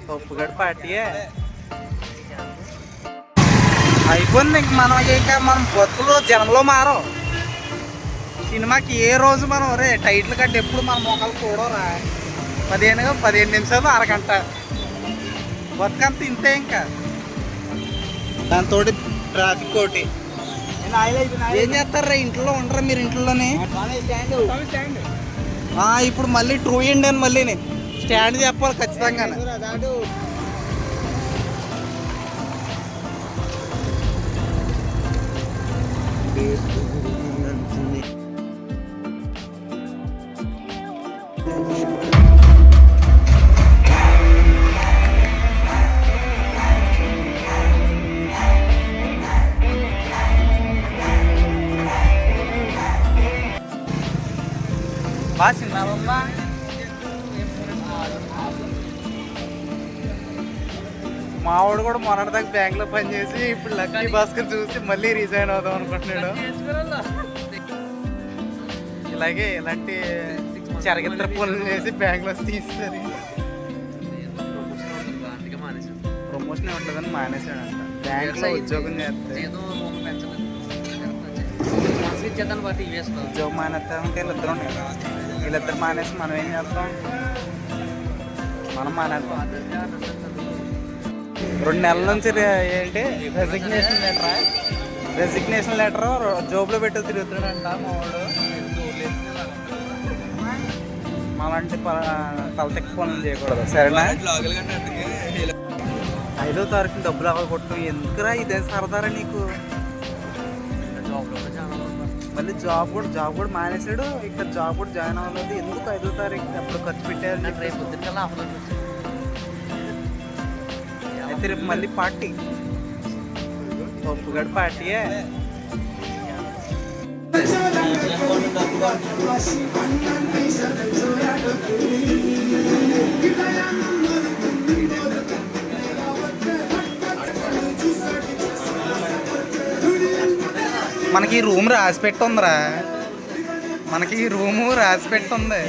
పప్పుగడ పార్టీయే అయిపోయింది. ఇంక మనం బతుకులు జనంలో మారం. సినిమాకి ఏ రోజు మనం రే టైటిల్ కట్టి ఎప్పుడు మన మొక్కలు చూడరా 15 నిమిషాలు అరగంట బతుకంత ఇంతే. ఇంకా దాంతో ట్రాఫిక్ ఒకటి ఏం చేస్తారా? ఇంట్లో ఉండరా మీరు? ఇంట్లోనే ఇప్పుడు మళ్ళీ ట్రూ ఇండియన్ మళ్ళీ స్టాండ్ చెప్పాలి ఖచ్చితంగా. బాగా సినిమా మావాడు కూడా మొన్నటిదాకా బ్యాంక్లో పనిచేసి ఇప్పుడు లక్కీ భాస్కర్ చూసి మళ్ళీ రిజైన్ అవుదాం అనుకుంటున్నాడు. ఇలాగే ఇలాంటి చరిత్ర పనులు చేసి బ్యాంక్లో తీస్తారు. ప్రమోషన్ ఉంటుందని మానేసాడంట. బ్యాంక్లో ఉద్యోగం చేస్తే ఉద్యోగం మానేస్తామంటే వీళ్ళిద్దరు మానేసి మనం ఏం చేస్తాం? మనం మానేస్తాం. 2 నెలల నుంచి ఏంటి రెసిగ్నేషన్ లెటర్ జోబులో పెట్టి తిరుగుతున్నాడంట మా వాడు. మాలాంటి తలతెక్క పనులు చేయకూడదు సరేనా? 5వ తారీఖున డబ్బులు అవ్వకొట్టు. ఎందుకురా ఇదే సరదారా నీకు? మళ్ళీ జాబ్ కూడా మానేసాడు. ఇక్కడ జాబ్ కూడా జాయిన్ అవ్వలేదు. ఎందుకు 5వ తారీఖు అప్పుడు ఖర్చు పెట్టారు? అయితే రేపు మళ్ళీ పార్టీ పప్పుగడ పార్టీయే. మనకి రూమ్ రాసి పెట్టుందిరా. మనకి రూము రాసి పెట్టుంది.